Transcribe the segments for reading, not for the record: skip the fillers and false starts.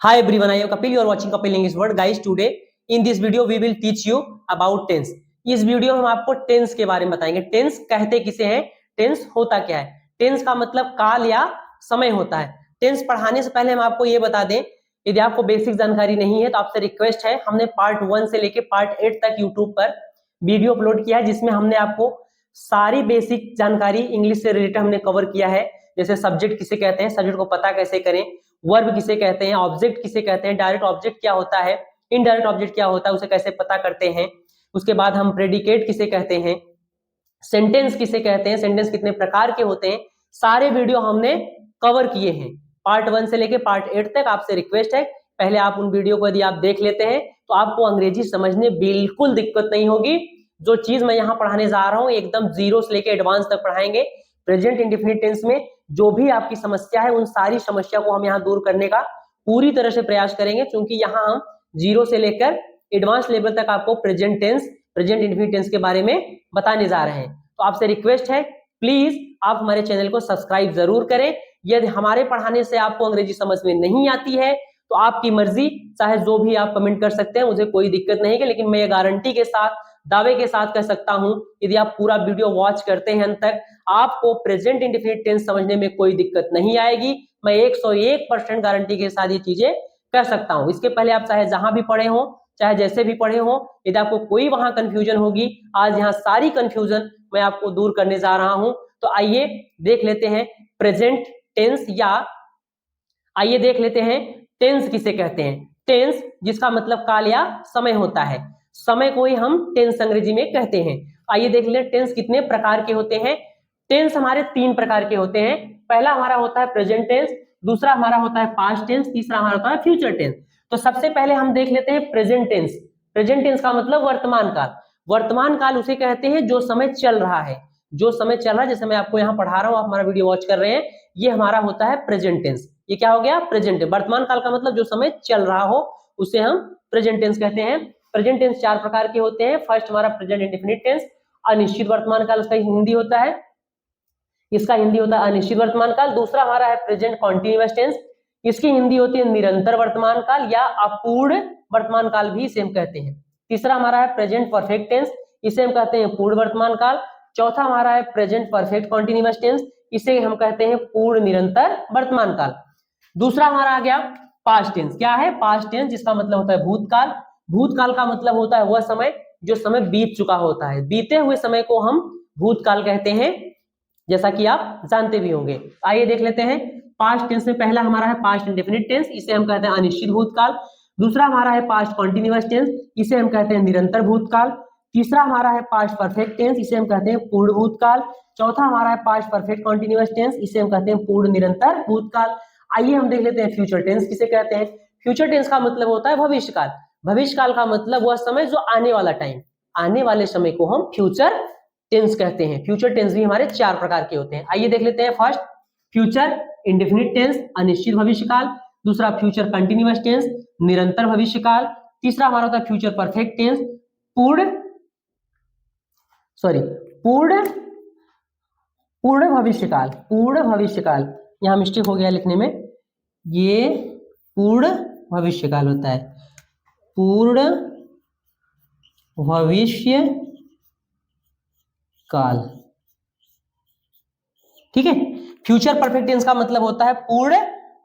Hi everyone, I am Kapil. You are watching Kapil English Word. Guys, today in this video we will teach you about tense. इस video में हम आपको tense के बारे में बताएंगे। टेंस कहते किसे हैं, टेंस होता क्या है। टेंस का मतलब काल या समय होता है। टेंस पढ़ाने से पहले हम आपको ये बता दें, यदि आपको बेसिक जानकारी नहीं है तो आपसे रिक्वेस्ट है, हमने पार्ट 1 से लेके पार्ट 8 तक यूट्यूब पर वीडियो अपलोड किया है, जिसमें हमने आपको सारी बेसिक जानकारी इंग्लिश से रिलेटेड हमने कवर किया है। जैसे सब्जेक्ट किसे कहते हैं, सब्जेक्ट को पता कैसे करें, वर्ब किसे कहते हैं, ऑब्जेक्ट किसे कहते हैं, डायरेक्ट ऑब्जेक्ट क्या होता है, इनडायरेक्ट ऑब्जेक्ट क्या होता है, उसे कैसे पता करते हैं। उसके बाद हम प्रेडिकेट किसे कहते हैं, सेंटेंस किसे कहते हैं, सेंटेंस कितने प्रकार के होते हैं, सारे वीडियो हमने कवर किए हैं पार्ट 1 से लेके पार्ट 8 तक। आपसे रिक्वेस्ट है, पहले आप उन वीडियो को यदि आप देख लेते हैं तो आपको अंग्रेजी समझने बिल्कुल दिक्कत नहीं होगी। जो चीज मैं यहाँ पढ़ाने जा रहा हूँ एकदम जीरो से लेके एडवांस तक पढ़ाएंगे। प्रेजेंट इंडेफिनिट टेंस में जो भी आपकी समस्या है, उन सारी समस्या को हम यहाँ दूर करने का पूरी तरह से प्रयास करेंगे, क्योंकि यहाँ हम जीरो से लेकर एडवांस लेवल तक आपको present tense, present indefinite tense के बारे में बताने जा रहे हैं। तो आपसे रिक्वेस्ट है, प्लीज आप हमारे चैनल को सब्सक्राइब जरूर करें। यदि हमारे पढ़ाने से आपको अंग्रेजी समझ में नहीं आती है तो आपकी मर्जी, चाहे जो भी आप कमेंट कर सकते हैं, मुझे कोई दिक्कत नहीं है। लेकिन मैं ये गारंटी के साथ, दावे के साथ कह सकता हूं, यदि आप पूरा वीडियो वॉच करते हैं अंत तक, आपको प्रेजेंट इंडेफिनिट टेंस समझने में कोई दिक्कत नहीं आएगी। मैं 101% गारंटी के साथ ये चीजें कर सकता हूं। इसके पहले आप चाहे जहां भी पढ़े हो, चाहे जैसे भी पढ़े हो, यदि आपको कोई वहां कंफ्यूजन होगी, आज यहाँ सारी कंफ्यूजन मैं आपको दूर करने जा रहा हूं। तो आइए देख लेते हैं प्रेजेंट टेंस, या आइए देख लेते हैं टेंस किसे कहते हैं। टेंस जिसका मतलब काल या समय होता है, समय को ही हम टेंस अंग्रेजी में कहते हैं। आइए देख लें टेंस कितने प्रकार के होते हैं। टेंस हमारे 3 प्रकार के होते हैं। पहला हमारा होता है प्रेजेंट टेंस, दूसरा हमारा होता है पास्ट टेंस, तीसरा हमारा होता है फ्यूचर टेंस। तो सबसे पहले हम देख लेते हैं प्रेजेंट टेंस। प्रेजेंट टेंस का मतलब वर्तमान काल। वर्तमान काल उसे कहते हैं जो समय चल रहा है, जो समय चल रहा है। जैसे मैं आपको यहाँ पढ़ा रहा हूँ, आप हमारा वीडियो वॉच कर रहे हैं, ये हमारा होता है प्रेजेंट टेंस। ये क्या हो गया, प्रेजेंट। वर्तमान काल का मतलब जो समय चल रहा हो उसे हम प्रेजेंट टेंस कहते हैं। प्रेजेंट टेंस 4 प्रकार के होते हैं। फर्स्ट हमारा प्रेजेंट इंडेफिनिट टेंस, अनिश्चित वर्तमान काल, इसका हिंदी होता है, इसका हिंदी होता है अनिश्चित वर्तमान काल। दूसरा हमारा है प्रेजेंट कॉन्टिन्यूअस टेंस, इसकी हिंदी होती है निरंतर वर्तमान काल या अपूर्ण वर्तमान काल भी इसे हम कहते हैं। तीसरा हमारा है प्रेजेंट परफेक्ट टेंस, इसे हम कहते हैं पूर्ण वर्तमान काल। चौथा हमारा है प्रेजेंट परफेक्ट कॉन्टिन्यूअस टेंस, इसे हम कहते हैं पूर्ण निरंतर वर्तमान काल। दूसरा हमारा आ गया पास्ट टेंस। क्या है पास्ट टेंस, जिसका मतलब होता है भूतकाल। भूतकाल का मतलब होता है वह समय जो समय बीत चुका होता है। बीते हुए समय को हम भूतकाल कहते हैं, जैसा कि आप जानते भी होंगे। आइए देख लेते हैं पास्ट टेंस में पहला हमारा है पास्ट इंडेफिनिट टेंस, इसे हम कहते हैं अनिश्चित भूतकाल। दूसरा हमारा है पास्ट कॉन्टिन्यूअस टेंस, इसे हम कहते हैं निरंतर भूतकाल। तीसरा हमारा है पास्ट परफेक्ट टेंस, इसे हम कहते हैं पूर्ण भूतकाल। चौथा हमारा है पास्ट परफेक्ट कॉन्टिन्यूअस टेंस, इसे हम कहते हैं पूर्ण निरंतर भूतकाल। आइए हम देख लेते हैं फ्यूचर टेंस किसे कहते हैं। फ्यूचर टेंस का मतलब होता है भविष्य काल। भविष्य काल का मतलब वह समय जो आने वाला टाइम, आने वाले समय को हम फ्यूचर टेंस कहते हैं। फ्यूचर टेंस भी हमारे 4 प्रकार के होते हैं। आइए देख लेते हैं फर्स्ट फ्यूचर इंडेफिनिट टेंस, अनिश्चित भविष्य काल। दूसरा फ्यूचर कंटिन्यूअस टेंस, निरंतर भविष्य काल। तीसरा हमारा होता है फ्यूचर परफेक्ट टेंस, पूर्ण भविष्य काल। पूर्ण भविष्य काल, यहां मिस्टेक हो गया लिखने में, ये पूर्ण भविष्य काल होता है, पूर्ण भविष्य काल। ठीक है। फ्यूचर परफेक्ट टेंस का मतलब होता है पूर्ण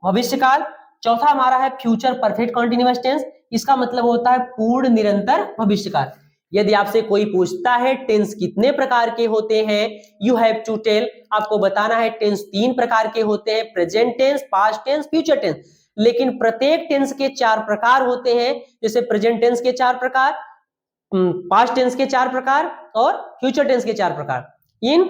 भविष्य काल। चौथा हमारा है फ्यूचर परफेक्ट कॉन्टिन्यूअस टेंस, इसका मतलब होता है पूर्ण निरंतर भविष्य काल। यदि आपसे कोई पूछता है टेंस कितने प्रकार के होते हैं, यू हैव टू टेल, आपको बताना है टेंस 3 प्रकार के होते हैं, present tense, past tense, future tense. लेकिन प्रत्येक टेंस के 4 प्रकार होते हैं। जैसे प्रेजेंट टेंस के 4 प्रकार, पास्ट टेंस के 4 प्रकार और फ्यूचर टेंस के 4 प्रकार। इन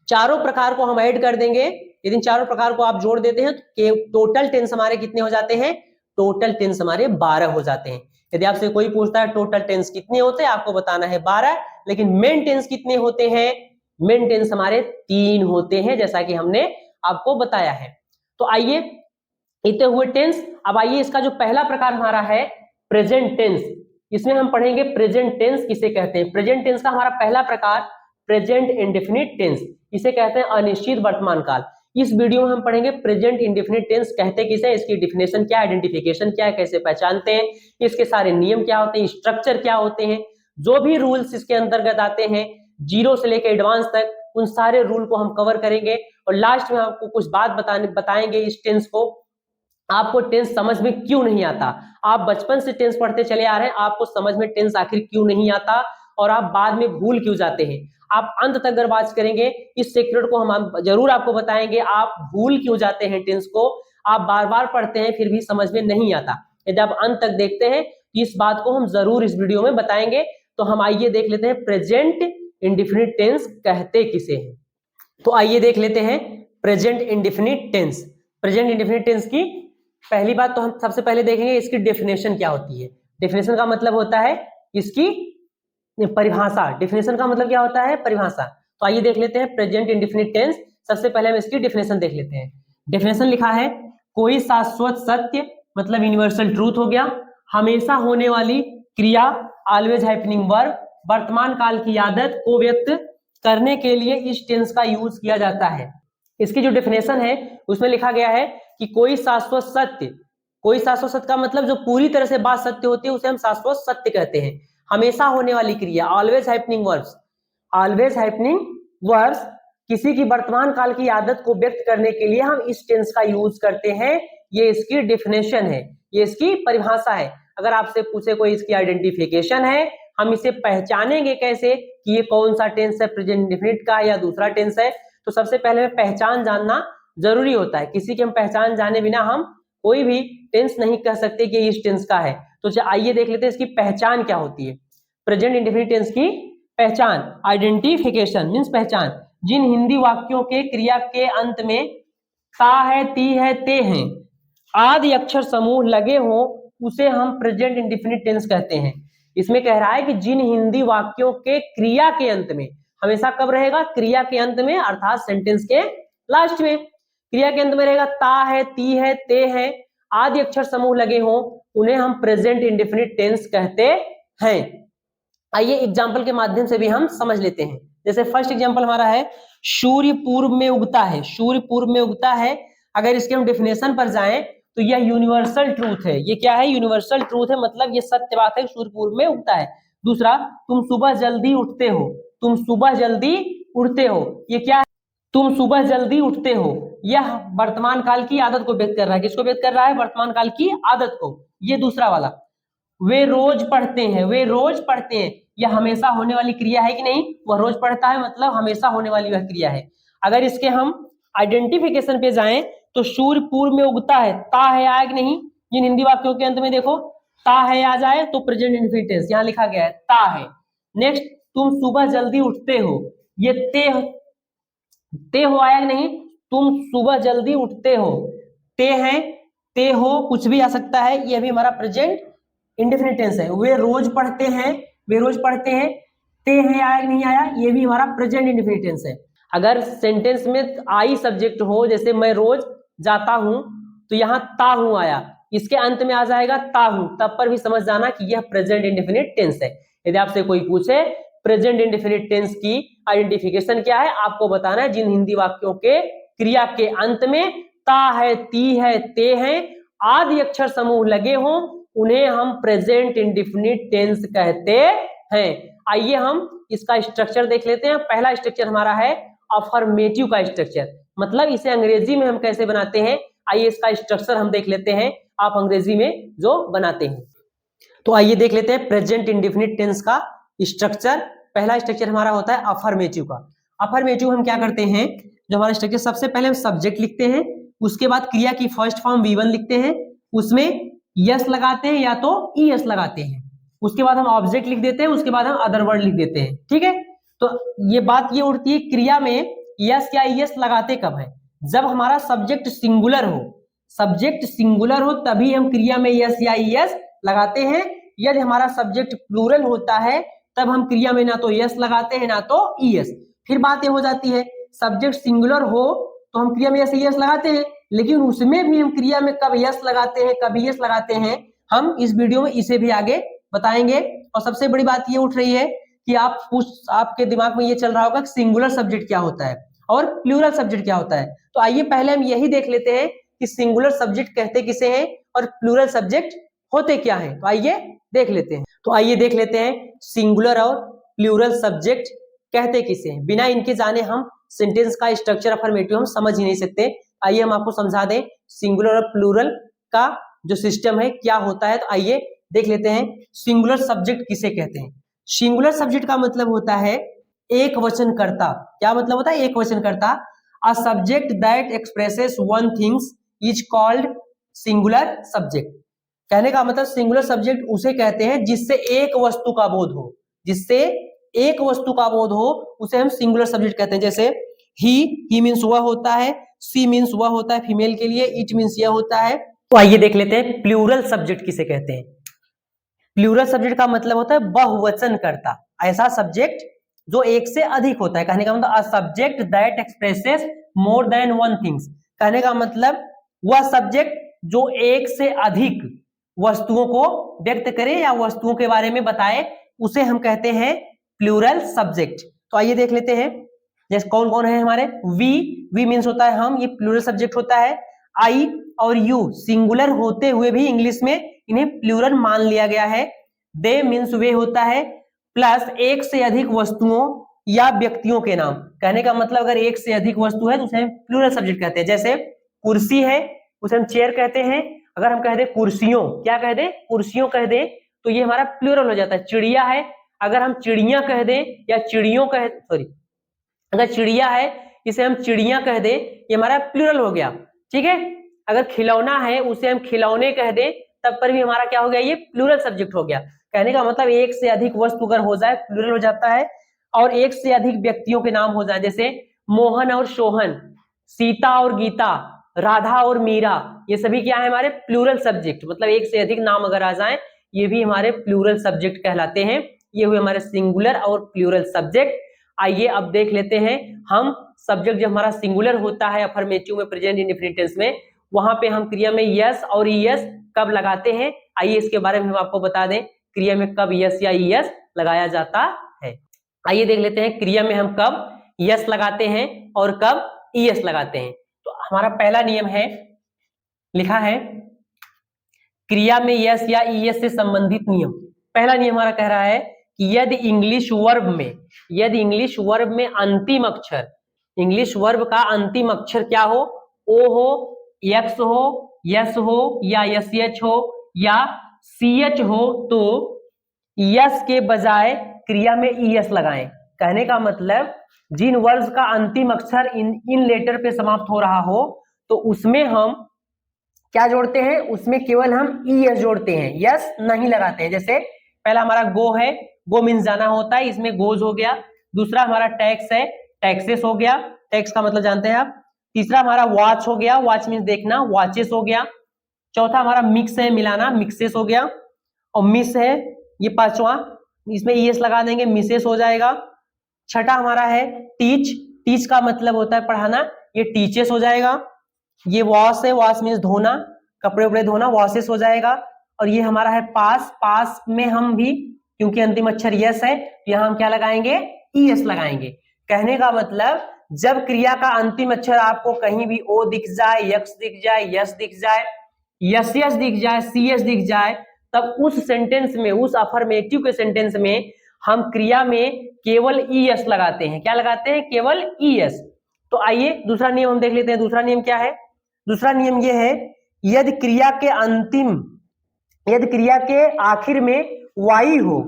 चारों प्रकार को हम ऐड कर देंगे। यदि चारों प्रकार को आप जोड़ देते हैं तो टोटल टेंस हमारे कितने हो जाते हैं, टोटल टेंस हमारे 12 हो जाते हैं। यदि आपसे कोई पूछता है टोटल टेंस कितने होते हैं, आपको बताना है 12। लेकिन मेन टेंस कितने होते हैं, मेन टेंस हमारे 3 होते हैं, जैसा कि हमने आपको बताया है। तो आइए इतने हुए टेंस। अब आइए इसका जो पहला प्रकार हमारा है प्रेजेंट टेंस, इसमें हम पढ़ेंगे प्रेजेंट टेंस किसे कहते हैं। प्रेजेंट टेंस का हमारा पहला प्रकार प्रेजेंट इंडेफिनिट टेंस, इसे कहते हैं अनिश्चित वर्तमान काल। इस वीडियो में हम पढ़ेंगे प्रेजेंट इंडेफिनिट टेंस कहते किसे, इसकी डिफिनेशन क्या, आइडेंटिफिकेशन क्या है, कैसे पहचानते हैं, इसके सारे नियम क्या होते हैं, स्ट्रक्चर क्या होते हैं, जो भी रूल्स इसके अंतर्गत आते हैं जीरो से लेकर एडवांस तक, उन सारे रूल को हम कवर करेंगे। और लास्ट में आपको कुछ बात बताएंगे इस टेंस को, आपको टेंस समझ में क्यों नहीं आता। आप बचपन से टेंस पढ़ते चले आ रहे हैं, आपको समझ में टेंस आखिर क्यों नहीं आता और आप बाद में भूल क्यों जाते हैं। आप अंत तक अगर बात करेंगे इस सीक्रेट को हम जरूर आपको बताएंगे, आप भूल क्यों जाते हैं टेंस को, आप बार बार पढ़ते हैं फिर भी समझ में नहीं आता। यदि आप अंत तक देखते हैं तो इस बात को हम जरूर इस वीडियो में बताएंगे। तो हम आइए देख लेते हैं प्रेजेंट इंडेफिनिट टेंस कहते किसे हैं। तो आइए देख लेते हैं present indefinite tense. Present indefinite tense की पहली बात तो हम सबसे पहले देखेंगे इसकी डेफिनेशन क्या होती है। डेफिनेशन का मतलब होता है इसकी परिभाषा। डेफिनेशन का मतलब क्या होता है, परिभाषा। तो आइए देख लेते हैं प्रेजेंट इंडेफिनिट टेंस। सबसे पहले हम इसकी डेफिनेशन देख लेते हैं। डेफिनेशन लिखा है कोई शाश्वत सत्य, मतलब यूनिवर्सल ट्रूथ हो गया, हमेशा होने वाली क्रिया, ऑलवेज हैपनिंग वर्ब, वर्तमान काल की आदत को व्यक्त करने के लिए इस टेंस का यूज किया जाता है। इसकी जो डेफिनेशन है उसमें लिखा गया है कि कोई शाश्वत सत्य, कोई शाश्वत सत्य का मतलब जो पूरी तरह से बात सत्य होती है उसे हम शाश्वत सत्य कहते हैं। हमेशा होने वाली क्रिया, always happening verbs, always happening verbs किसी की वर्तमान काल की आदत को व्यक्त करने के लिए हम इस टेंस का यूज करते हैं। ये इसकी डेफिनेशन है, ये इसकी परिभाषा है। अगर आपसे पूछे कोई इसकी आइडेंटिफिकेशन है, हम इसे पहचानेंगे कैसे कि ये कौन सा टेंस है, प्रेजेंट इंडेफिनिट का या दूसरा टेंस है, तो सबसे पहले पहचान जानना जरूरी होता है। किसी की हम पहचान जाने बिना हम कोई भी टेंस नहीं कह सकते कि इस टेंस का है। तो आइए देख लेते हैं इसकी पहचान क्या होती है। प्रेजेंट इंडेफिनिट टेंस की पहचान, आइडेंटिफिकेशन मींस पहचान, जिन हिंदी वाक्यों के क्रिया के अंत में ता है, ती है, ते हैं आदि अक्षर समूह लगे हो उसे हम प्रेजेंट इंडेफिनिट टेंस कहते हैं। इसमें कह रहा है कि जिन हिंदी वाक्यों के क्रिया के अंत में, हमेशा कब रहेगा, क्रिया के अंत में, अर्थात सेंटेंस के लास्ट में क्रिया के अंत में रहेगा, ता है, ती है, ते है आदि अक्षर समूह लगे हो उन्हें हम प्रेजेंट इंडेफिनिट टेंस कहते हैं। आइए एग्जाम्पल के माध्यम से भी हम समझ लेते हैं। जैसे फर्स्ट एग्जाम्पल हमारा है सूर्य पूर्व में उगता है, सूर्य पूर्व में उगता है। अगर इसके हम डेफिनेशन पर जाएं तो यह यूनिवर्सल ट्रूथ है। ये क्या है, यूनिवर्सल ट्रूथ है, मतलब ये सत्य बात है, सूर्य पूर्व में उगता है। दूसरा, तुम सुबह जल्दी उठते हो, तुम सुबह जल्दी उठते हो, ये क्या है, तुम सुबह जल्दी उठते हो, यह वर्तमान काल की आदत को व्यक्त कर रहा है। किसको व्यक्त कर रहा है, वर्तमान काल की आदत को। ये दूसरा वाला, वे रोज पढ़ते हैं, वे रोज पढ़ते हैं, यह हमेशा होने वाली क्रिया है कि नहीं, वह रोज पढ़ता है, मतलब हमेशा होने वाली वह क्रिया है। अगर इसके हम आइडेंटिफिकेशन पे जाएं तो सूर्य पूर्व में उगता है, ता है आया कि नहीं, जिन हिंदी वाक्यों के अंत में देखो ता है आ जाए तो प्रेजेंट इंडेफिनिट टेंस यहां लिखा गया है, ता है। नेक्स्ट, तुम सुबह जल्दी उठते हो, ये ते हो आया कि नहीं, तुम सुबह जल्दी उठते हो, ते है, ते हो, कुछ भी आ सकता है, ये भी हमारा प्रेजेंट इंडेफिनिट टेंस है। वे रोज पढ़ते हैं, वे रोज पढ़ते हैं, ते है आया कि नहीं आया, ये भी हमारा प्रेजेंट इंडेफिनिट टेंस है। अगर सेंटेंस में आई सब्जेक्ट हो, जैसे मैं रोज जाता हूं, तो यहाँ ता हूं आया, इसके अंत में आ जाएगा ता हूं, तब पर भी समझ जाना कि यह प्रेजेंट इंडेफिनिट टेंस है। यदि आपसे कोई पूछे प्रेजेंट इंडेफिनिट टेंस की आइडेंटिफिकेशन क्या है, आपको बताना है जिन हिंदी वाक्यों के क्रिया के अंत में ता है, ती है, ते है आदि अक्षर समूह लगे हों उन्हें हम प्रेजेंट इंडेफिनिट टेंस कहते हैं। आइए हम इसका स्ट्रक्चर देख लेते हैं। पहला स्ट्रक्चर हमारा है अफर्मेटिव का स्ट्रक्चर, मतलब इसे अंग्रेजी में हम कैसे बनाते हैं, आइए इसका स्ट्रक्चर हम देख लेते हैं, आप अंग्रेजी में जो बनाते हैं। तो आइए देख लेते हैं प्रेजेंट इंडेफिनिट टेंस का स्ट्रक्चर। पहला स्ट्रक्चर हमारा होता है अफर्मेटिव का। अफर्मेटिव हम क्या करते हैं, जो हमारा स्ट्रक्चर, सबसे पहले हम सब्जेक्ट लिखते हैं, उसके बाद क्रिया की फर्स्ट फॉर्म V1 लिखते हैं, उसमें यस लगाते हैं या तो ES लगाते हैं, उसके बाद हम ऑब्जेक्ट लिख देते हैं, उसके बाद हम अदर वर्ड लिख देते हैं। ठीक है, तो ये बात ये उठती है क्रिया में यस या ES लगाते कब है, जब हमारा सब्जेक्ट सिंगुलर हो, सब्जेक्ट सिंगुलर हो तभी हम क्रिया में यस या ES लगाते हैं। यदि हमारा सब्जेक्ट प्लूरल होता है तब हम क्रिया में ना तो यस लगाते हैं ना तो ES। फिर बात ये हो जाती है सब्जेक्ट सिंगुलर हो तो हम क्रिया में यस ES लगाते हैं, लेकिन उसमें भी हम क्रिया में कब यस लगाते हैं कब ES लगाते हैं, हम इस वीडियो में इसे भी आगे बताएंगे। और सबसे बड़ी बात ये उठ रही है कि आपके दिमाग में ये चल रहा होगा कि सिंगुलर सब्जेक्ट क्या होता है। और प्लूरल सब्जेक्ट क्या होता है। तो आइए पहले हम यही देख लेते हैं कि सिंगुलर सब्जेक्ट कहते किसे हैं और प्लूरल सब्जेक्ट होते क्या हैं। तो आइए देख लेते हैं। तो आइए देख लेते हैं सिंगुलर और प्लूरल सब्जेक्ट कहते किसे हैं। बिना इनके जाने हम सेंटेंस का स्ट्रक्चर अफर्मेटिव हम समझ ही नहीं सकते। आइए हम आपको समझा दें सिंगुलर और प्लूरल का जो सिस्टम है क्या होता है। तो आइए देख लेते हैं सिंगुलर सब्जेक्ट किसे कहते हैं। सिंगुलर सब्जेक्ट का मतलब होता है एक वचन कर्ता। क्या मतलब होता है? एक वचन कर्ता। A subject that expresses one things is called singular subject. कहने का मतलब सिंगुलर सब्जेक्ट उसे कहते हैं जिससे एक वस्तु का बोध हो, जिससे एक वस्तु का बोध हो उसे हम सिंगुलर सब्जेक्ट कहते हैं। जैसे ही मीन्स वह होता है, सी मीन्स वह होता है फीमेल के लिए, इट मीन्स यह होता है। तो आइए देख लेते हैं प्लूरल सब्जेक्ट किसे कहते हैं। प्लूरल सब्जेक्ट का मतलब होता है बहुवचन कर्ता, ऐसा सब्जेक्ट जो एक से अधिक होता है। कहने का मतलब a subject that expresses more than one things. कहने का मतलब वह सब्जेक्ट जो एक से अधिक वस्तुओं को व्यक्त करे या वस्तुओं के बारे में बताए उसे हम कहते हैं प्लूरल सब्जेक्ट। तो आइए देख लेते हैं जैसे कौन कौन है हमारे। वी मीन्स होता है हम, ये प्लूरल सब्जेक्ट होता है। आई और यू सिंगुलर होते हुए भी इंग्लिश में इन्हें प्लूरल मान लिया गया है। दे मीन्स वे होता है, प्लस एक से अधिक वस्तुओं या व्यक्तियों के नाम। कहने का मतलब अगर एक से अधिक वस्तु है तो उसे प्लूरल सब्जेक्ट कहते हैं। जैसे कुर्सी है उसे हम चेयर कहते हैं। अगर हम कह दें कुर्सियों, क्या कह दें? कुर्सियों कह दें तो ये हमारा प्लूरल हो जाता है। चिड़िया है, अगर हम चिड़िया कह दें या चिड़ियों कह सॉरी अगर चिड़िया है इसे हम चिड़िया कह दें, ये हमारा प्लूरल हो गया। ठीक है। अगर खिलौना है उसे हम खिलौने कह दें तब पर भी हमारा क्या हो गया? ये प्लूरल सब्जेक्ट हो गया। कहने का मतलब एक से अधिक वस्तु अगर हो जाए प्लूरल हो जाता है, और एक से अधिक व्यक्तियों के नाम हो जाए जैसे मोहन और सोहन, सीता और गीता, राधा और मीरा, ये सभी क्या है? हमारे प्लूरल सब्जेक्ट। मतलब एक से अधिक नाम अगर आ जाए ये भी हमारे प्लूरल सब्जेक्ट कहलाते हैं। ये हुए हमारे सिंगुलर और प्लूरल सब्जेक्ट। आइए अब देख लेते हैं हम सब्जेक्ट जब हमारा सिंगुलर होता है अफर्मेटिव में, प्रेजेंट इंडेफिनिट टेंस में, वहां पे हम क्रिया में यस और ईएस कब लगाते हैं। आइए इसके बारे में हम आपको बता दें क्रिया में कब यस या ईएस लगाया जाता है। आइए देख लेते हैं क्रिया में हम कब यस लगाते हैं और कब ईएस लगाते हैं। तो हमारा पहला नियम है, लिखा है क्रिया में यस या ईएस से संबंधित नियम। पहला नियम हमारा कह रहा है कि यदि इंग्लिश वर्ब में अंतिम अक्षर, इंग्लिश वर्ब का अंतिम अक्षर क्या हो? ओ हो, एक्स हो, यस हो या यस एच हो या सी एच हो तो यस के बजाय क्रिया में ईएस लगाएं। कहने का मतलब जिन वर्ड्स का अंतिम अक्षर इन लेटर पे समाप्त हो रहा हो तो उसमें हम क्या जोड़ते हैं? उसमें केवल हम ईएस जोड़ते हैं, यस नहीं लगाते हैं। जैसे पहला हमारा गो है, गो मीन्स जाना होता है, इसमें गोज हो गया। दूसरा हमारा टैक्स है, टैक्सेस हो गया, टैक्स का मतलब जानते हैं आप। तीसरा हमारा वॉच हो गया, वॉच मीन्स देखना, वॉचेस हो गया। चौथा हमारा मिक्स है, मिलाना, मिक्सेस हो गया। और मिस है ये पांचवा, इसमें ईएस लगा देंगे, मिसेस हो जाएगा। छठा हमारा है टीच, टीच का मतलब होता है पढ़ाना, ये टीचेस हो जाएगा। ये वॉश है, वॉश मीन्स धोना, कपड़े उपड़े धोना, वॉशेस हो जाएगा। और ये हमारा है पास, पास में हम भी क्योंकि अंतिम अक्षर यस है यहाँ हम क्या लगाएंगे? ईएस लगाएंगे। कहने का मतलब जब क्रिया का अंतिम अक्षर आपको कहीं भी ओ दिख जाए, यक्स दिख जाए, यस दिख जाए, यस यस दिख जाए, सी एस दिख जाए, तब उस सेंटेंस में, उस अफर्मेटिव के सेंटेंस में हम क्रिया में केवल ईएस लगाते हैं। क्या लगाते हैं? केवल ईएस। तो आइए दूसरा नियम हम देख लेते हैं। दूसरा नियम क्या है? दूसरा नियम यह है यदि क्रिया के आखिर में वाई हो,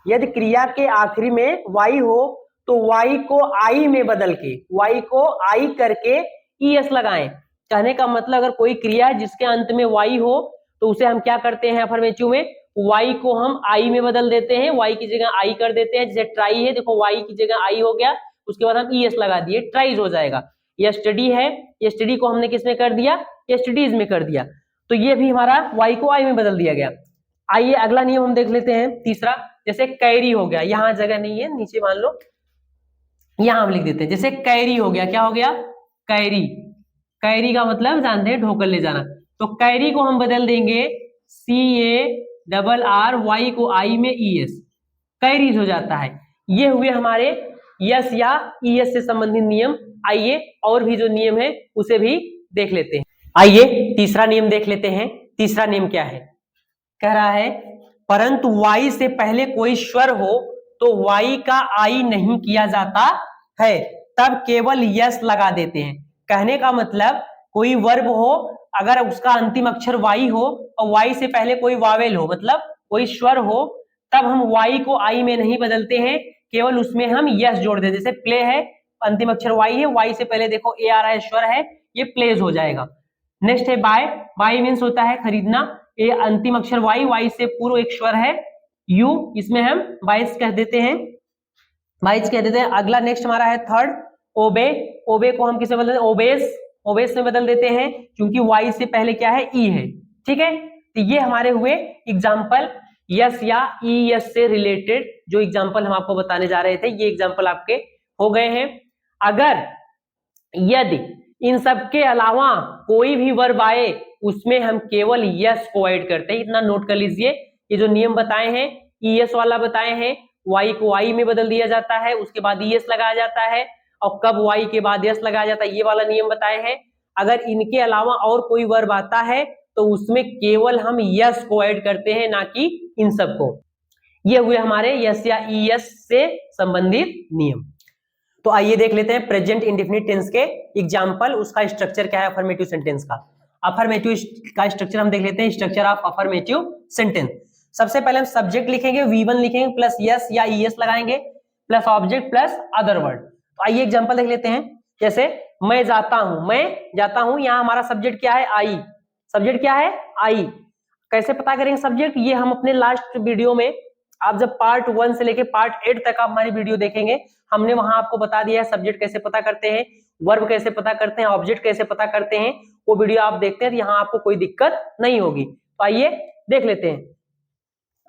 यदि क्रिया के आखिरी में वाई हो तो वाई को आई में बदल के, वाई को आई करके ईएस लगाएं। कहने का मतलब अगर कोई क्रिया है जिसके अंत में वाई हो तो उसे हम क्या करते हैं अफर्मेटिव में? वाई को हम आई में बदल देते हैं, वाई की जगह आई कर देते हैं। जैसे ट्राई है, देखो वाई की जगह आई हो गया, उसके बाद हम ईएस लगा दिए, ट्राइज हो जाएगा। ये स्टडी है, ये स्टडी को हमने किसमें कर दिया? ये स्टडीज में कर दिया। तो ये भी हमारा वाई को आई में बदल दिया गया। आइए अगला नियम हम देख लेते हैं, तीसरा। जैसे कैरी हो गया, यहां जगह नहीं है, नीचे मान लो, यहां हम लिख देते हैं। जैसे कैरी हो गया, क्या हो गया? कैरी, कैरी का मतलब जानते हैं ढोकर ले जाना। तो कैरी को हम बदल देंगे CARR, वाई को आई में ES, कैरीज हो जाता है। ये हुए हमारे यस या ईएस से संबंधित नियम। आइए और भी जो नियम है उसे भी देख लेते हैं। आइए तीसरा नियम देख लेते हैं। तीसरा नियम क्या है? कह रहा है परंतु वाई से पहले कोई स्वर हो तो वाई का आई नहीं किया जाता है, तब केवल यस लगा देते हैं। कहने का मतलब कोई वर्ब हो, अगर उसका अंतिम अक्षर वाई हो और वाई से पहले कोई वावेल हो, मतलब कोई स्वर हो, तब हम वाई को आई में नहीं बदलते हैं, केवल उसमें हम यस जोड़ देते हैं। जैसे प्ले है, अंतिम अक्षर वाई है, वाई से पहले देखो ए आ रहा है, स्वर है, ये प्लेज हो जाएगा। नेक्स्ट है बाय। बाय मीन्स होता है खरीदना, ये अंतिम अक्षर वाई, वाई से पूर्व एक स्वर है यू, इसमें हम बाइस कह देते हैं, बाइस कह देते हैं। अगला नेक्स्ट हमारा है थर्ड ओबे। ओबे को हम किसे बदल देते हैं? ओबेस, ओबेस में बदल देते हैं, क्योंकि वाई से पहले क्या है? ई है। ठीक है, तो ये हमारे हुए एग्जाम्पल यस या ई यस से रिलेटेड जो एग्जाम्पल हम आपको बताने जा रहे थे, ये एग्जाम्पल आपके हो गए हैं। अगर यदि इन सब के अलावा कोई भी वर्ब आए उसमें हम केवल यस को ऐड करते हैं, इतना नोट कर लीजिए। ये जो नियम बताए हैं, ईएस वाला बताए हैं, वाई को आई में बदल दिया जाता है, उसके बाद ईएस लगाया जाता है, और कब वाई के बाद यस लगाया जाता है, ये वाला नियम बताए हैं। अगर इनके अलावा और कोई वर्ब आता है तो उसमें केवल हम यस को ऐड करते हैं, ना कि इन सबको। ये हुए हमारे यस या ईएस से संबंधित नियम। तो आइए देख लेते हैं प्रेजेंट इंडेफिनिट टेंस के एग्जांपल, उसका स्ट्रक्चर क्या है अफर्मेटिव सेंटेंस का। अफर्मेटिव का स्ट्रक्चर हम देख लेते हैं, स्ट्रक्चर ऑफ अफर्मेटिव सेंटेंस। सबसे पहले हम सब्जेक्ट लिखेंगे, V1 लिखेंगे, प्लस यस या ईएस लगाएंगे, plus object plus other word. तो आइए एग्जांपल देख लेते हैं। जैसे मैं जाता हूं, मैं जाता हूं, यहां हमारा सब्जेक्ट क्या है? आई। सब्जेक्ट क्या है? आई। कैसे पता करेंगे सब्जेक्ट? ये हम अपने लास्ट वीडियो में, आप जब पार्ट 1 से लेके पार्ट 8 तक आप हमारी वीडियो देखेंगे, हमने वहां आपको बता दिया है सब्जेक्ट कैसे पता करते हैं, वर्ब कैसे पता करते हैं, ऑब्जेक्ट कैसे पता करते हैं। वो वीडियो आप देखते हैं तो यहाँ आपको कोई दिक्कत नहीं होगी। तो आइए देख लेते हैं।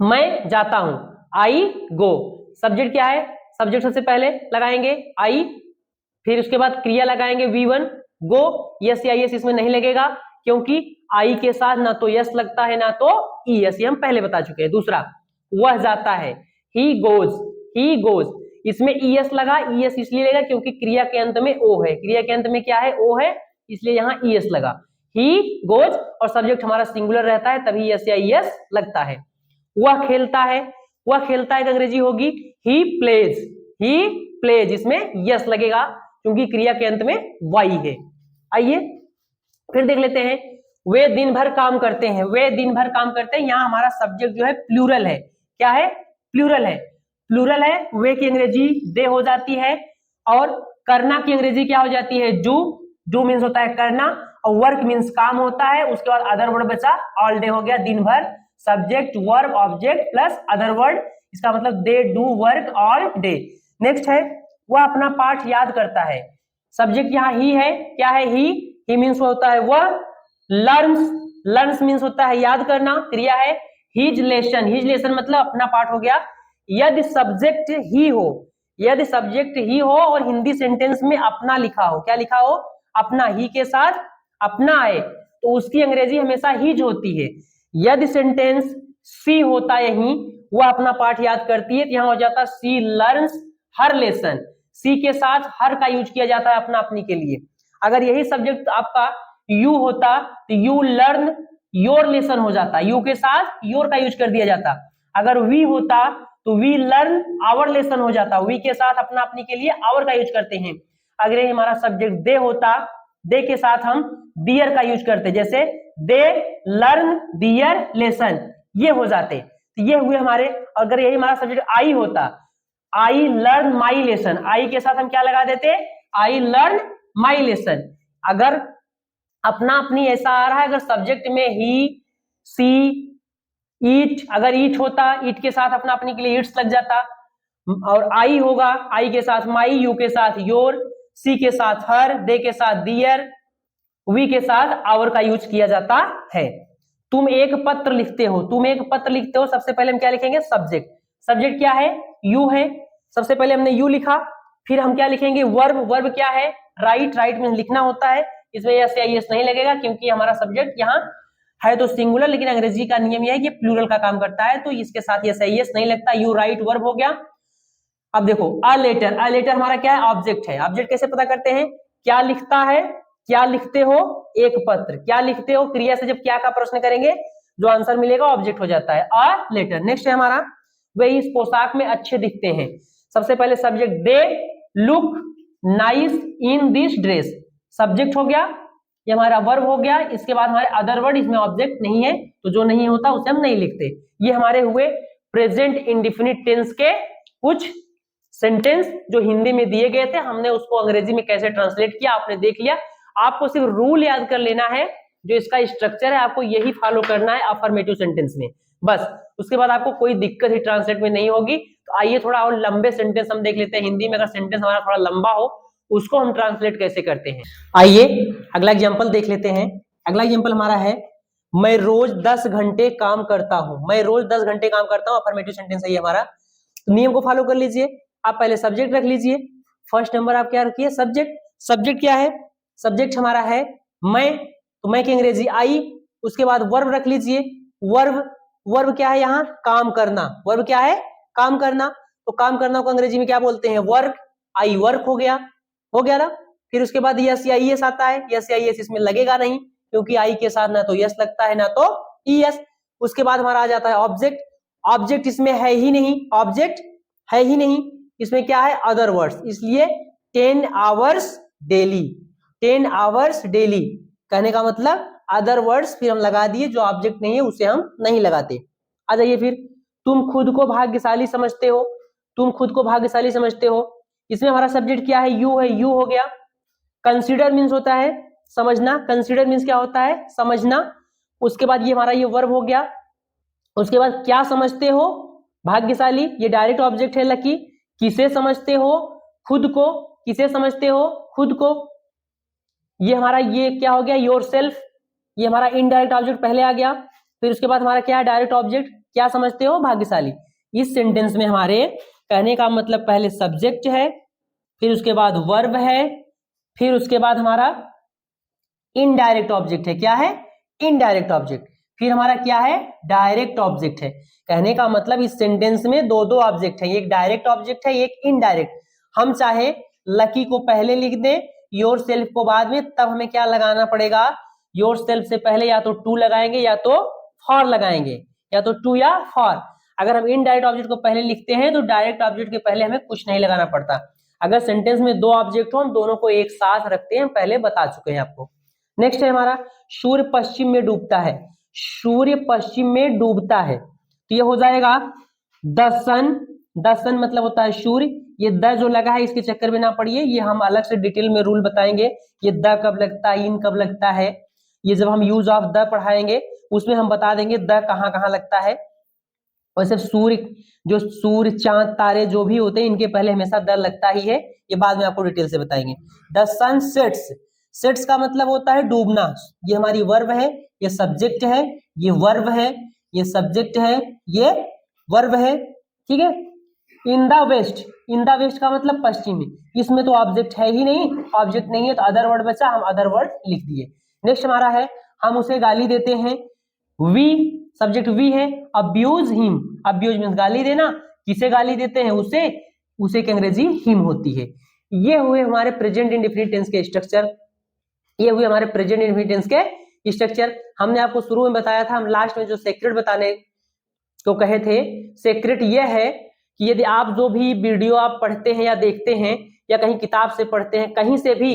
मैं जाता हूं, आई गो। सब्जेक्ट क्या है? सब्जेक्ट सबसे पहले लगाएंगे आई, फिर उसके बाद क्रिया लगाएंगे V1 गो। यस या यस इसमें नहीं लगेगा, क्योंकि आई के साथ ना तो यस लगता है ना तो ई यस, ये हम पहले बता चुके हैं। दूसरा, वह जाता है, ही गोज, ही गोज, इसमें ईएस लगा, ईएस इसलिए लगा क्योंकि क्रिया के अंत में ओ है, क्रिया के अंत में क्या है? ओ है, इसलिए यहाँ ईएस लगा। ही गोज और सब्जेक्ट हमारा सिंगुलर रहता है, तभी यस या ईएस लगता है। वह खेलता है, वह खेलता है की अंग्रेजी होगी ही प्लेज, ही प्लेज, इसमें यस लगेगा क्योंकि क्रिया के अंत में वाई है। आइए फिर देख लेते हैं। वे दिन भर काम करते हैं, वे दिन भर काम करते हैं, यहाँ हमारा सब्जेक्ट जो है प्लूरल है। क्या है? प्लूरल है, प्लूरल है। वे की अंग्रेजी दे हो जाती है, और करना की अंग्रेजी क्या हो जाती है? डू। डू मीन्स होता है करना, और वर्क मीन्स काम होता है। उसके बाद अदर वर्ड बचा, ऑल डे हो गया, दिन भर, subject verb object plus other word, इसका मतलब they do work all day. Next है वह अपना पाठ याद करता है। सब्जेक्ट यहाँ ही है, क्या है? ही मीन्स होता है वह, लर्न्स, लर्न्स मीन्स होता है याद करना, क्रिया है। हिज लेसन, हिज लेसन मतलब अपना पाठ हो गया। यदि सब्जेक्ट ही हो, यदि सब्जेक्ट ही हो और हिंदी सेंटेंस में अपना लिखा हो, क्या लिखा हो? अपना, ही के साथ अपना आए तो उसकी अंग्रेजी हमेशा हिज होती है। यदि सेंटेंस सी होता है यही, वह अपना पाठ याद करती है, तो यहाँ हो जाता सी लर्न्स हर लेसन। सी के साथ हर का यूज किया जाता है अपना अपनी के लिए। अगर यही सब्जेक्ट आपका यू होता तो यू लर्न योर लेसन हो जाता, यू के साथ योर का यूज कर दिया जाता। अगर वी होता तो वी लर्न आवर लेसन हो जाता, वी के साथ अपना अपनी के लिए आवर का यूज करते हैं। अगर ये हमारा सब्जेक्ट दे होता, दे के साथ हम दियर का यूज करते, जैसे दे लर्न दियर लेसन, ये हो जाते। तो ये हुए हमारे। अगर यही हमारा सब्जेक्ट आई होता, आई लर्न माई लेसन, आई के साथ हम क्या लगा देते? I learn my lesson. अगर अपना अपनी ऐसा आ रहा है, अगर सब्जेक्ट में ही, सी, ईट, अगर ईट होता, ईट के साथ अपना अपनी के लिए ईट्स लग जाता, और आई होगा, आई के साथ माई, यू के साथ योर, सी के साथ हर, दे के साथ दियर, वी के साथ आवर का यूज किया जाता है। तुम एक पत्र लिखते हो, तुम एक पत्र लिखते हो, सबसे पहले हम क्या लिखेंगे? सब्जेक्ट। सब्जेक्ट क्या है? यू है, सबसे पहले हमने यू लिखा, फिर हम क्या लिखेंगे? वर्ब। वर्ब क्या है? राइट, राइट में लिखना होता है, इसमें यस या यस नहीं लगेगा क्योंकि हमारा सब्जेक्ट यहाँ है तो सिंगुलर, लेकिन अंग्रेजी का नियम यह है कि प्लूरल का काम करता है, तो इसके साथ यस या यस नहीं लगता। यू राइट वर्ब हो गया। अब देखो अ लेटर, अ लेटर हमारा क्या है? ऑब्जेक्ट है। ऑब्जेक्ट कैसे पता करते हैं? क्या लिखता है, क्या लिखते हो, एक पत्र, क्या लिखते हो, क्रिया से जब क्या का प्रश्न करेंगे जो आंसर मिलेगा ऑब्जेक्ट हो जाता है अ लेटर। नेक्स्ट है हमारा वे इस पोशाक में अच्छे दिखते हैं। सबसे पहले subject they look nice in this dress, subject हो गया, ये हमारा वर्ब हो गया, इसके बाद हमारे अदर वर्ड, इसमें ऑब्जेक्ट नहीं है तो जो नहीं होता उसे हम नहीं लिखते। ये हमारे हुए प्रेजेंट इंडेफिनिट टेंस के कुछ सेंटेंस जो हिंदी में दिए गए थे, हमने उसको अंग्रेजी में कैसे ट्रांसलेट किया आपने देख लिया। आपको सिर्फ रूल याद कर लेना है, जो इसका स्ट्रक्चर है आपको यही फॉलो करना है अफर्मेटिव सेंटेंस में, बस उसके बाद आपको कोई दिक्कत ही ट्रांसलेट में नहीं होगी। तो आइए थोड़ा और लंबे सेंटेंस हम देख लेते हैं हिंदी में, अगर सेंटेंस हमारा थोड़ा लंबा हो उसको हम ट्रांसलेट कैसे करते हैं। आइए अगला एग्जांपल देख लेते हैं। अगला एग्जांपल हमारा है मैं रोज 10 घंटे काम करता हूं, मैं रोज 10 घंटे काम करता हूं, अफर्मेटिव सेंटेंस है ये हमारा। तो नियम को फॉलो कर लीजिए, आप पहले सब्जेक्ट रख लीजिए, फर्स्ट नंबर आप क्या रखिए सब्जेक्ट। सब्जेक्ट क्या है, सब्जेक्ट हमारा है मैं, तो मैं की अंग्रेजी आई, उसके बाद वर्ब रख लीजिए, वर्ब, वर्ब क्या है यहाँ काम करना, वर्ब क्या है काम करना, तो काम करना को अंग्रेजी में क्या बोलते हैं वर्क, आई वर्क हो गया ना। फिर उसके बाद यस या ईएस आता है, यस या ईएस इसमें लगेगा नहीं क्योंकि आई के साथ ना तो यस लगता है ना तो ईएस। उसके बाद हमारा आ जाता है ऑब्जेक्ट, ऑब्जेक्ट इसमें है ही नहीं, ऑब्जेक्ट है ही नहीं, इसमें क्या है अदर वर्ड्स, इसलिए 10 आवर्स डेली, 10 आवर्स डेली कहने का मतलब अदर वर्ड्स फिर हम लगा दिए, जो ऑब्जेक्ट नहीं है उसे हम नहीं लगाते। आ जाइए फिर तुम खुद को भाग्यशाली समझते हो, तुम खुद को भाग्यशाली समझते हो, इसमें हमारा सब्जेक्ट क्या है यू है, यू हो गया। कंसीडर मीन्स होता है समझना, कंसीडर मीन्स क्या होता है समझना। उसके बाद ये हमारा ये वर्ब हो गया। उसके बाद क्या समझते हो भाग्यशाली, ये डायरेक्ट ऑब्जेक्ट है लकी। किसे समझते हो खुद को, किसे समझते हो खुद को, ये हमारा ये क्या हो गया योरसेल्फ, ये हमारा इनडायरेक्ट ऑब्जेक्ट पहले आ गया। फिर उसके बाद हमारा क्या है डायरेक्ट ऑब्जेक्ट, क्या समझते हो भाग्यशाली। इस सेंटेंस में हमारे कहने का मतलब पहले सब्जेक्ट है, फिर उसके बाद वर्ब है, फिर उसके बाद हमारा इनडायरेक्ट ऑब्जेक्ट है, क्या है इनडायरेक्ट ऑब्जेक्ट, फिर हमारा क्या है डायरेक्ट ऑब्जेक्ट है। कहने का मतलब इस सेंटेंस में दो दो ऑब्जेक्ट है, एक डायरेक्ट ऑब्जेक्ट है एक इनडायरेक्ट। हम चाहे लकी को पहले लिख दें योर सेल्फ को बाद में, तब हमें क्या लगाना पड़ेगा योर सेल्फ से पहले या तो टू लगाएंगे या तो फॉर लगाएंगे, या तो टू या फॉर। अगर हम इनडायरेक्ट ऑब्जेक्ट को पहले लिखते हैं तो डायरेक्ट ऑब्जेक्ट के पहले हमें कुछ नहीं लगाना पड़ता। अगर सेंटेंस में दो ऑब्जेक्ट हो हम दोनों को एक साथ रखते हैं, पहले बता चुके हैं आपको। नेक्स्ट है हमारा सूर्य पश्चिम में डूबता है, सूर्य पश्चिम में डूबता है, तो ये हो जाएगा द सन, द सन मतलब होता है सूर्य। ये द जो लगा है इसके चक्कर में ना पड़िए, ये हम अलग से डिटेल में रूल बताएंगे, ये द कब लगता है इन कब लगता है, ये जब हम यूज ऑफ द पढ़ाएंगे उसमें हम बता देंगे द कहाँ कहाँ लगता है। वैसे सूर्य, जो सूर्य चांद तारे जो भी होते हैं इनके पहले हमेशा द लगता ही है, ये बाद में आपको डिटेल से बताएंगे। द सन सेट्स, सेट्स का मतलब होता है डूबना, ये हमारी वर्ब है, ये सब्जेक्ट है, ये वर्ब है, ये सब्जेक्ट है, ये वर्ब है, ठीक है। In the west, in the west का मतलब पश्चिमी, इसमें तो ऑब्जेक्ट है ही नहीं, ऑब्जेक्ट नहीं है तो अदर वर्ड बचा, हम अदर वर्ड लिख दिए। नेक्स्ट हमारा है हम उसे गाली देते हैं, वी सब्जेक्ट वी है, अब्यूज हिम, अब्यूज मींस गाली देना, किसे गाली देते हैं उसे, उसे की अंग्रेजी हिम होती है। ये हुए हमारे प्रेजेंट इंडेफिनिट टेंस के स्ट्रक्चर, ये हुए हमारे प्रेजेंट इंडेफिनिट टेंस के स्ट्रक्चर। हमने आपको शुरू में बताया था, हम लास्ट में जो सीक्रेट बताने को कहे थे, सीक्रेट ये है कि यदि आप जो भी वीडियो आप पढ़ते हैं या देखते हैं या कहीं किताब से पढ़ते हैं, कहीं से भी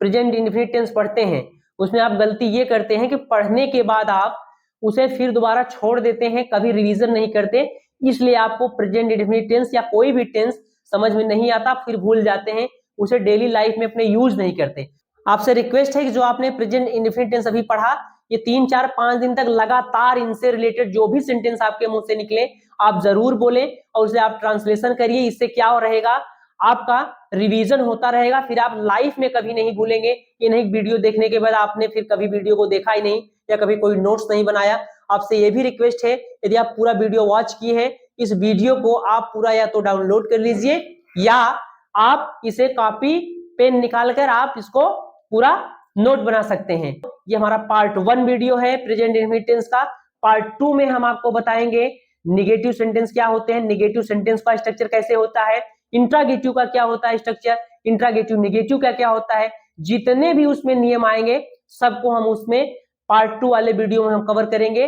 प्रेजेंट इंडेफिनिट टेंस पढ़ते हैं, उसमें आप गलती ये करते हैं कि पढ़ने के बाद आप उसे फिर दोबारा छोड़ देते हैं, कभी रिवीजन नहीं करते, इसलिए आपको प्रेजेंट इंडेफिनिट टेंस या कोई भी टेंस समझ में नहीं आता, फिर भूल जाते हैं, उसे डेली लाइफ में अपने यूज नहीं करते। आपसे रिक्वेस्ट है कि जो आपने प्रेजेंट इंडेफिनिट टेंस अभी पढ़ा, ये 3, 4, 5 दिन तक लगातार इनसे रिलेटेड जो भी सेंटेंस आपके मुंह से निकले आप जरूर बोलें और उसे आप ट्रांसलेशन करिए। इससे क्या हो रहेगा, आपका रिवीजन होता रहेगा, फिर आप लाइफ में कभी नहीं भूलेंगे। ये नहीं वीडियो देखने के बाद आपने फिर कभी वीडियो को देखा ही नहीं या कभी कोई नोट्स नहीं बनाया। आपसे ये भी रिक्वेस्ट है, यदि आप पूरा वीडियो वॉच किए हैं, इस वीडियो को आप पूरा या तो डाउनलोड कर लीजिए या आप इसे कॉपी पेन निकाल कर आप इसको पूरा नोट बना सकते हैं। ये हमारा पार्ट 1 वीडियो है प्रेजेंट इंडेफिनिट टेंस का। पार्ट 2 में हम आपको बताएंगे निगेटिव सेंटेंस क्या होते हैं, निगेटिव सेंटेंस का स्ट्रक्चर कैसे होता है, इंट्रागेटिव का क्या होता है स्ट्रक्चर, इंट्रागेटिव निगेटिव का क्या होता है, जितने भी उसमें नियम आएंगे सबको हम उसमें पार्ट 2 वाले वीडियो में हम कवर करेंगे।